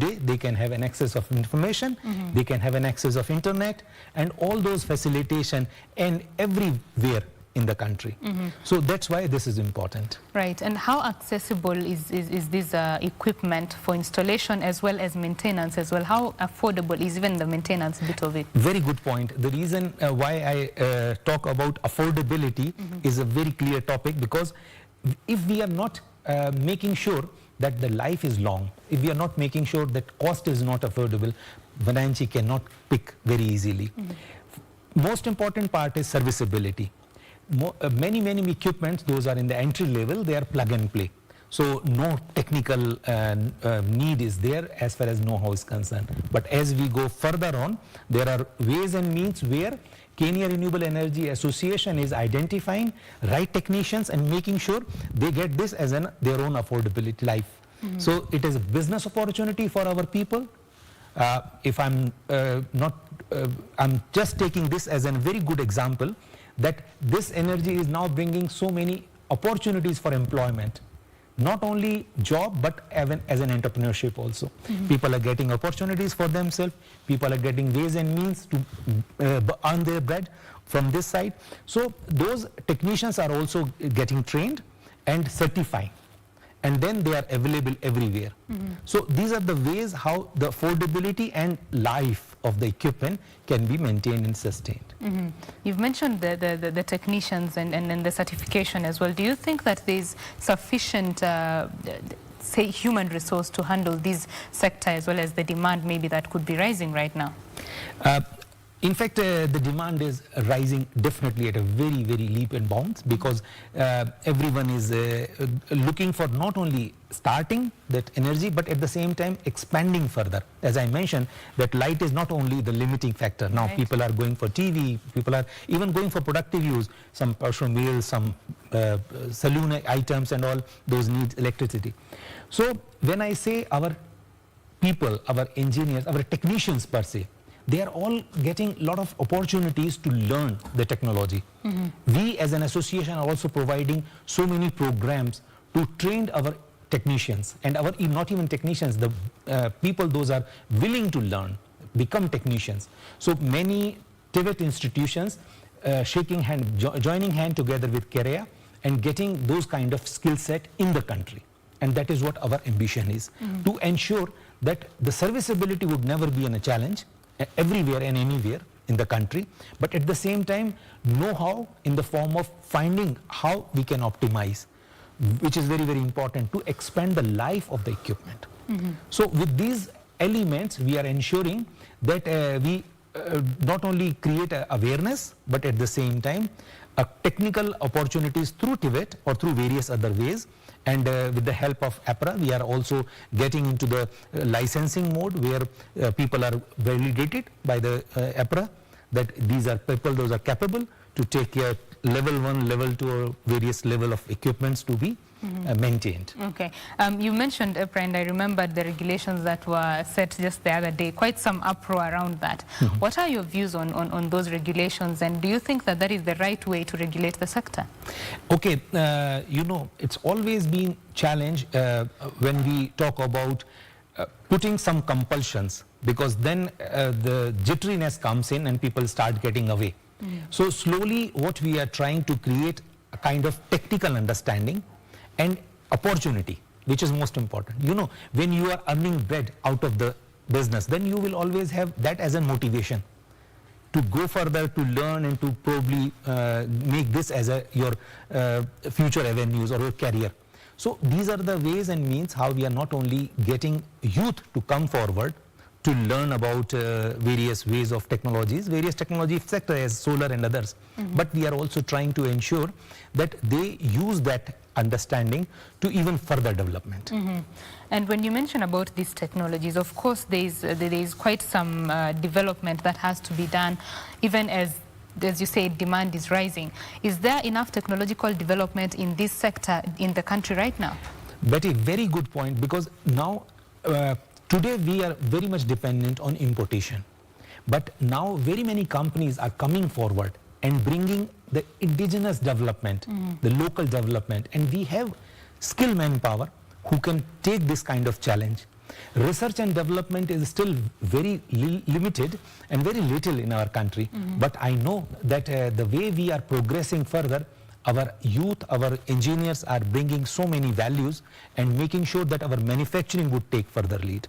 They can have an access of information, they can have an access of internet, and all those facilitation and everywhere in the country. So that's why this is important. Right. And how accessible is this equipment for installation as well as maintenance as well? How affordable is even the maintenance bit of it? Very good point. The reason why I talk about affordability is a very clear topic, because if we are not making sure that the life is long, if we are not making sure that cost is not affordable, Vananchi cannot pick very easily. Most important part is serviceability. Many equipments, those are in the entry level, they are plug and play. So no technical need is there as far as know-how is concerned. But as we go further on, there are ways and means where Kenya Renewable Energy Association is identifying right technicians and making sure they get this as their own affordability life. So it is a business opportunity for our people. If I'm I'm just taking this as a very good example, that this energy is now bringing so many opportunities for employment. Not only job, but even as an entrepreneurship also. People are getting opportunities for themselves. People are getting ways and means to earn their bread from this side. So those technicians are also getting trained and certifying. And then they are available everywhere. So these are the ways how the affordability and life of the equipment can be maintained and sustained. You've mentioned the technicians and the certification as well. Do you think that there's sufficient say human resource to handle this sector as well as the demand maybe that could be rising right now? In fact, the demand is rising definitely at a very leap and bounds, because everyone is looking for not only starting that energy, but at the same time expanding further. As I mentioned, that light is not only the limiting factor. Now people are going for TV, people are even going for productive use, some personal meals, some saloon items and all, those need electricity. So when I say our people, our engineers, our technicians per se, they are all getting a lot of opportunities to learn the technology. We as an association are also providing so many programs to train our technicians, and our not even technicians, the people those are willing to learn, become technicians. So many TVET institutions shaking hand, joining hand together with KEREA and getting those kind of skill set in the country. And that is what our ambition is, to ensure that the serviceability would never be a challenge everywhere and anywhere in the country, but at the same time know-how in the form of finding how we can optimize, which is very important to expand the life of the equipment. So with these elements we are ensuring that we not only create awareness, but at the same time technical opportunities through TVET or through various other ways. And with the help of APRA, we are also getting into the licensing mode where people are validated by the APRA that these are people, those are capable to take care level 1, level 2 or various level of equipments to be maintained. Okay. You mentioned APRA, and I remembered the regulations that were set just the other day, quite some uproar around that. What are your views on those regulations, and do you think that that is the right way to regulate the sector? Okay, you know, it's always been challenge when we talk about putting some compulsions, because then the jitteriness comes in and people start getting away. So slowly what we are trying to create a kind of technical understanding and opportunity, which is most important. You know, when you are earning bread out of the business, then you will always have that as a motivation to go further, to learn, and to probably make this as your future avenues or your career. So these are the ways and means how we are not only getting youth to come forward to learn about various ways of technologies, various technology sector as solar and others, but we are also trying to ensure that they use that understanding to even further development. And when you mention about these technologies, of course there is quite some development that has to be done, even as you say, demand is rising. Is there enough technological development in this sector in the country right now? Betty, very good point, because now today we are very much dependent on importation, but now very many companies are coming forward and bringing the indigenous development, the local development, and we have skilled manpower who can take this kind of challenge. Research and development is still very limited and very little in our country. But I know that the way we are progressing further, our youth, our engineers are bringing so many values and making sure that our manufacturing would take further lead.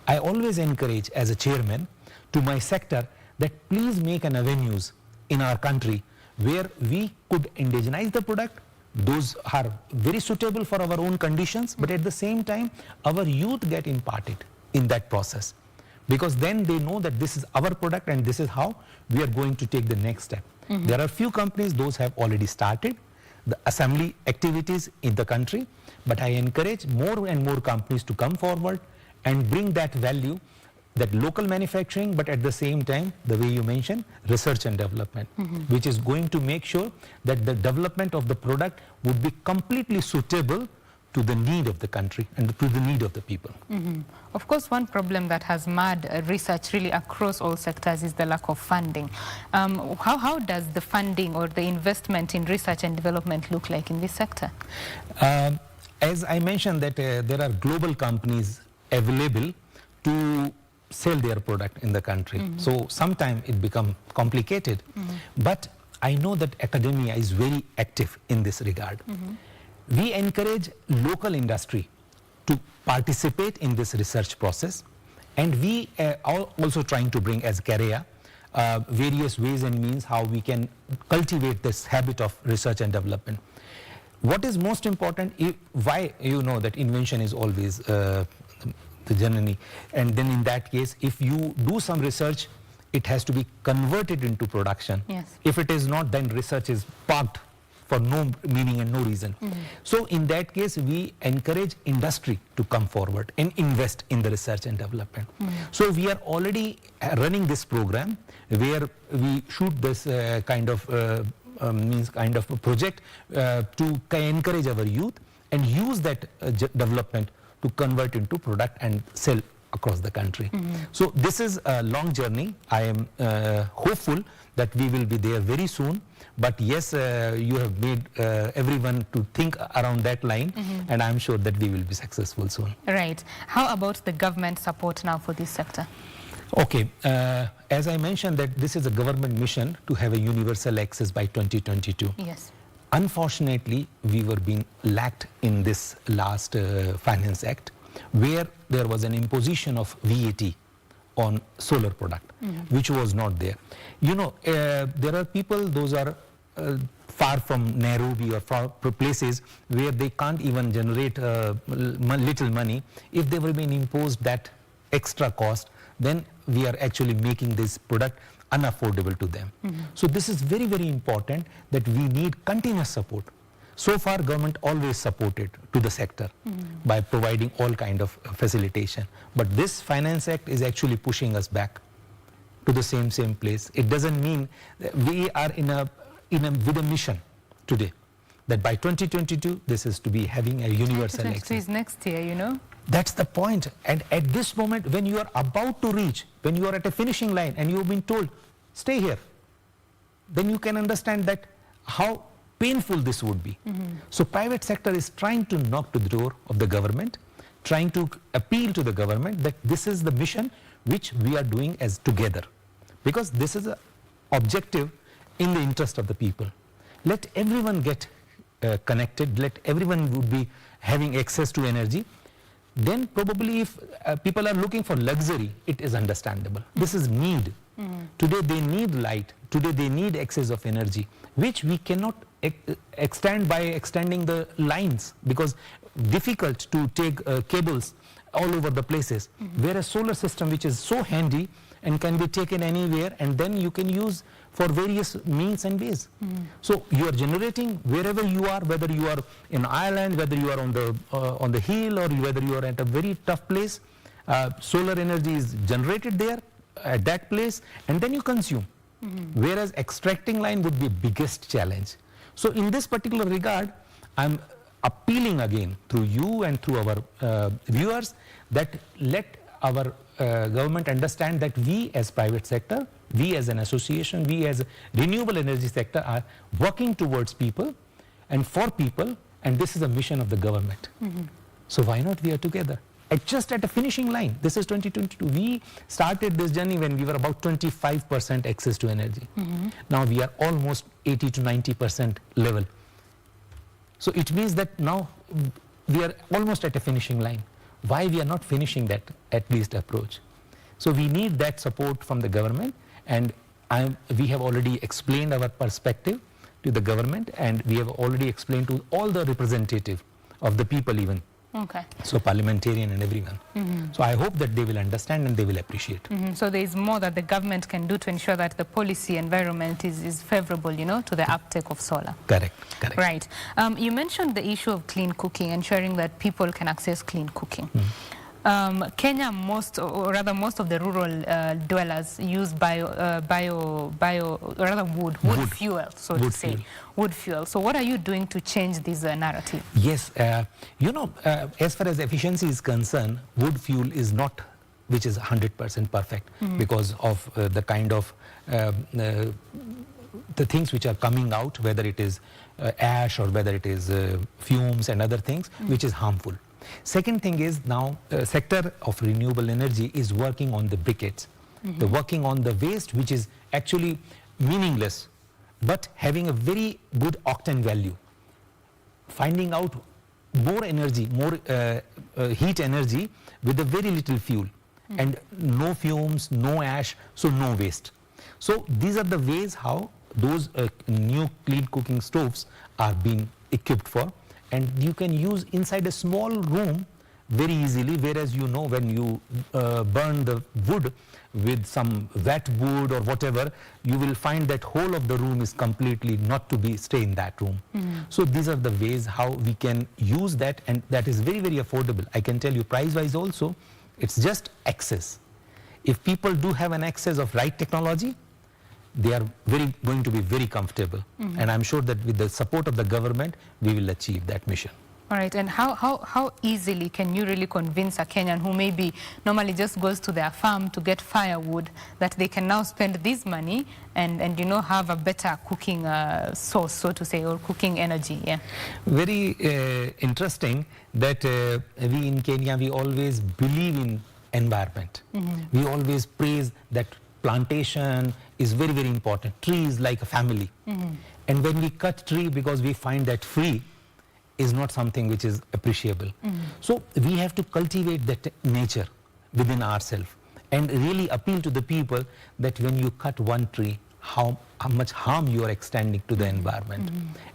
I always encourage as a chairman to my sector that please make an avenues in our country where we could indigenize the product. Those are very suitable for our own conditions, but at the same time, our youth get imparted in that process, because then they know that this is our product and this is how we are going to take the next step. There are few companies, those have already started the assembly activities in the country, but I encourage more and more companies to come forward and bring that value, that local manufacturing, but at the same time, the way you mentioned, research and development, which is going to make sure that the development of the product would be completely suitable to the need of the country and to the need of the people. Of course, one problem that has marred research really across all sectors is the lack of funding. How does the funding or the investment in research and development look like in this sector? As I mentioned that there are global companies available to sell their product in the country. So sometimes it becomes complicated. But I know that academia is very active in this regard. We encourage local industry to participate in this research process, and we are also trying to bring as CAREA various ways and means how we can cultivate this habit of research and development. What is most important, why you know that invention is always the journey, and then in that case, if you do some research, it has to be converted into production. Yes. If it is not, then research is parked for no meaning and no reason. So in that case, we encourage industry to come forward and invest in the research and development. So we are already running this program where we shoot this kind of a project to encourage our youth and use that development to convert into product and sell across the country. So this is a long journey. I am hopeful that we will be there very soon. But yes, you have made everyone to think around that line, and I'm sure that we will be successful soon. Right. How about the government support now for this sector? Okay, as I mentioned that this is a government mission to have a universal access by 2022. Yes. Unfortunately, we were being lacked in this last Finance Act, where there was an imposition of VAT on solar product, which was not there. You know, there are people, those are far from Nairobi or far places where they can't even generate little money. If they were being imposed that extra cost, then we are actually making this product unaffordable to them. So this is very, very important that we need continuous support. So far, government always supported to the sector by providing all kind of facilitation. But this Finance Act is actually pushing us back to the same place. It doesn't mean that we are with a mission today that by 2022 this is to be having a universal access. Is next year, you know. That's the point. And at this moment, when you are about to reach, when you are at a finishing line and you have been told, stay here, then you can understand that how painful this would be. So private sector is trying to knock to the door of the government, trying to appeal to the government that this is the mission which we are doing as together. Because this is an objective in the interest of the people. Let everyone get connected, let everyone would be having access to energy. Then probably if people are looking for luxury, it is understandable. This is need. Today they need light. Today they need access of energy, which we cannot extend by extending the lines, because difficult to take cables all over the places. Whereas solar system, which is so handy and can be taken anywhere, and then you can use for various means and ways. So you are generating wherever you are, whether you are in Ireland, whether you are on the hill, or whether you are at a very tough place. Solar energy is generated there at that place, and then you consume. Whereas extracting line would be biggest challenge. So in this particular regard, I'm appealing again through you and through our viewers that let our government understand that we as private sector, we as an association, we as a renewable energy sector are working towards people and for people, and this is a mission of the government. So why not we are together? just at a finishing line. This is 2022. We started this journey when we were about 25% access to energy. Now we are almost 80 to 90% level. So it means that now we are almost at a finishing line. Why we are not finishing that at least approach? So we need that support from the government, and we have already explained our perspective to the government, and we have already explained to all the representative of the people even. Okay. So parliamentarian and everyone. So I hope that they will understand and they will appreciate. So there is more that the government can do to ensure that the policy environment is favorable, you know, to the uptake of solar. Correct, correct. Right. You mentioned the issue of clean cooking, ensuring that people can access clean cooking. Kenya, most of the rural dwellers use wood fuel, so to say, wood fuel. So what are you doing to change this narrative? Yes, you know, as far as efficiency is concerned, wood fuel is not, which is 100% perfect because of the kind of the things which are coming out, whether it is ash or whether it is fumes and other things, which is harmful. Second thing is now sector of renewable energy is working on the briquettes. They're working on the waste, which is actually meaningless, but having a very good octane value. Finding out more energy, more heat energy with a very little fuel and no fumes, no ash, so no waste. So these are the ways how those new clean cooking stoves are being equipped for. And you can use inside a small room very easily, whereas you know when you burn the wood with some wet wood or whatever, you will find that whole of the room is completely not to be stay in that room. So these are the ways how we can use that, and that is very, very affordable. I can tell you price-wise also, it's just access. If people do have an access of right technology, they are going to be very comfortable. And I'm sure that with the support of the government, we will achieve that mission. All right, and how easily can you really convince a Kenyan who maybe normally just goes to their farm to get firewood that they can now spend this money and you know, have a better cooking source, so to say, or cooking energy? Yeah. Very interesting that we in Kenya, we always believe in environment. We always praise that plantation is very, very important. Tree is like a family. And when we cut tree, because we find that free is not something which is appreciable. So we have to cultivate that nature within ourselves and really appeal to the people that when you cut one tree, how much harm you are extending to the environment.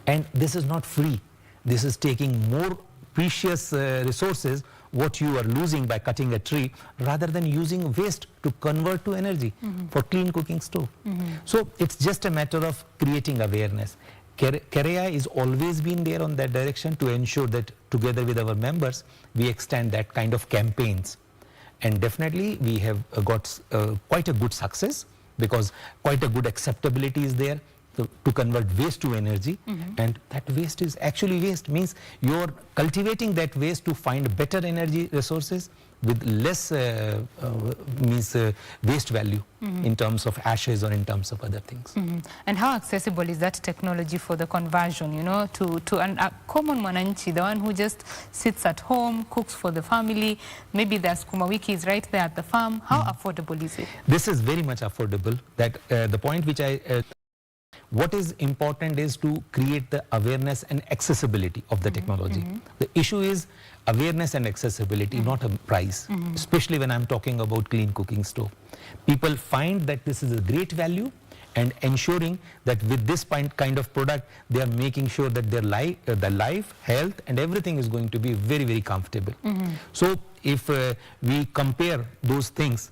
And this is not free. This is taking more precious resources what you are losing by cutting a tree, rather than using waste to convert to energy for clean cooking stove. So it's just a matter of creating awareness. KEREA is always been there on that direction to ensure that together with our members, we extend that kind of campaigns. And definitely we have got quite a good success, because quite a good acceptability is there to convert waste to energy. And that waste is actually waste, means you're cultivating that waste to find better energy resources with less waste value in terms of ashes or in terms of other things. And how accessible is that technology for the conversion, you know, to a common mwananchi, the one who just sits at home, cooks for the family, maybe their Sukuma Wiki is right there at the farm? How affordable is it? This is very much affordable. That the point which what is important is to create the awareness and accessibility of the technology. The issue is awareness and accessibility, not a price, especially when I'm talking about clean cooking stove. People find that this is a great value, and ensuring that with this kind of product, they are making sure that their life, health and everything is going to be very, very comfortable. So if we compare those things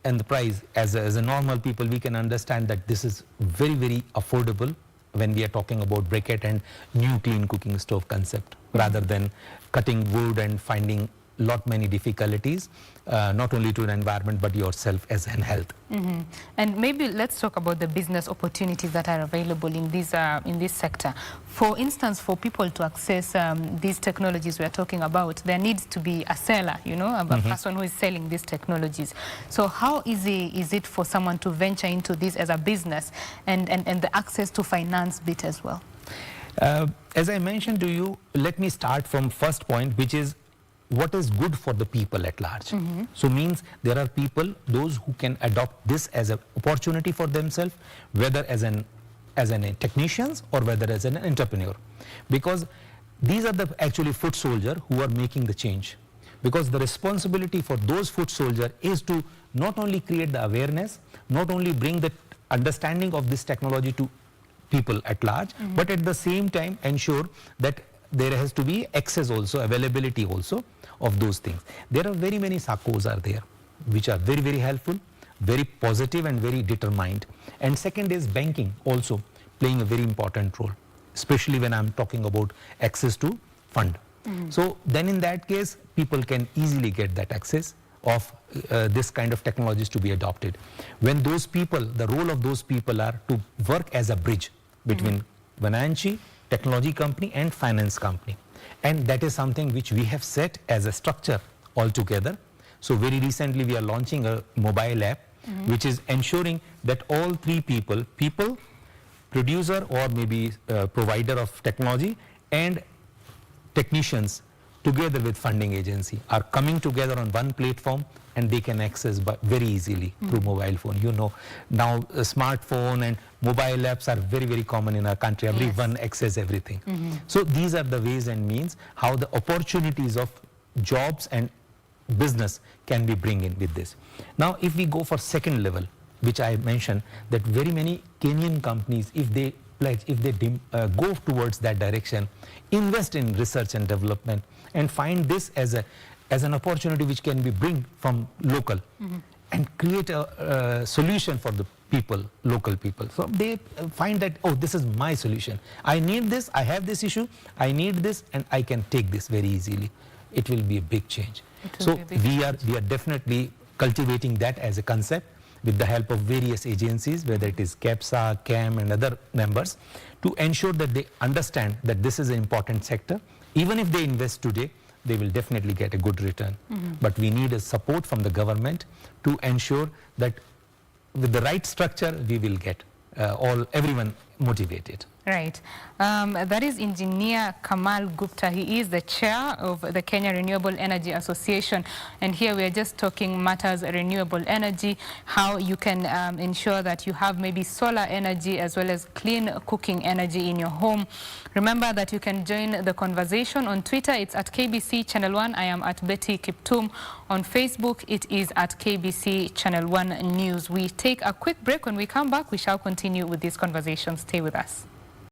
and the price, as a normal people, we can understand that this is very, very affordable when we are talking about briquette and new clean cooking stove concept, rather than cutting wood and finding many difficulties, not only to an environment but yourself as in health. And maybe let's talk about the business opportunities that are available in this sector. For instance, for people to access these technologies we are talking about, there needs to be a seller, you know, a person who is selling these technologies. So how easy is it for someone to venture into this as a business, and the access to finance bit as well? As I mentioned to you, let me start from first point, which is what is good for the people at large. So means there are people, those who can adopt this as an opportunity for themselves, whether as an technicians or whether as an entrepreneur, because these are the actually foot soldier who are making the change. Because the responsibility for those foot soldier is to not only create the awareness, not only bring the understanding of this technology to people at large, but at the same time ensure that there has to be access also, availability also of those things. There are very many SACCOs are there, which are very, very helpful, very positive and very determined. And second is banking also playing a very important role, especially when I'm talking about access to fund. So then in that case, people can easily get that access of this kind of technologies to be adopted. When those people, the role of those people are to work as a bridge between Vananchi, technology company and finance company. And that is something which we have set as a structure altogether. So very recently we are launching a mobile app which is ensuring that all three people, producer or maybe provider of technology and technicians together with funding agency are coming together on one platform, and they can access very easily through mobile phone. You know, now a smartphone and mobile apps are very, very common in our country. Everyone access everything. So these are the ways and means how the opportunities of jobs and business can be bring in with this. Now, if we go for second level, which I mentioned, that very many Kenyan companies, if they pledge, if they go towards that direction, invest in research and development, and find this as an opportunity which can be bring from local, and create a solution for the people, local people. So they find that, oh, this is my solution. I need this, I have this issue, I need this, and I can take this very easily. It will be a big change. So we are definitely cultivating that as a concept with the help of various agencies, whether it is KEPSA, CAM and other members, to ensure that they understand that this is an important sector. Even if they invest today, they will definitely get a good return. But we need a support from the government to ensure that with the right structure, we will get everyone motivated. Right. That is Engineer Kamal Gupta. He is the chair of the Kenya Renewable Energy Association. And here we are just talking matters renewable energy, how you can ensure that you have maybe solar energy as well as clean cooking energy in your home. Remember that you can join the conversation on Twitter. It's at KBC Channel 1. I am at Betty Kiptum. On Facebook, it is at KBC Channel 1 News. We take a quick break. When we come back, we shall continue with this conversation. Stay with us.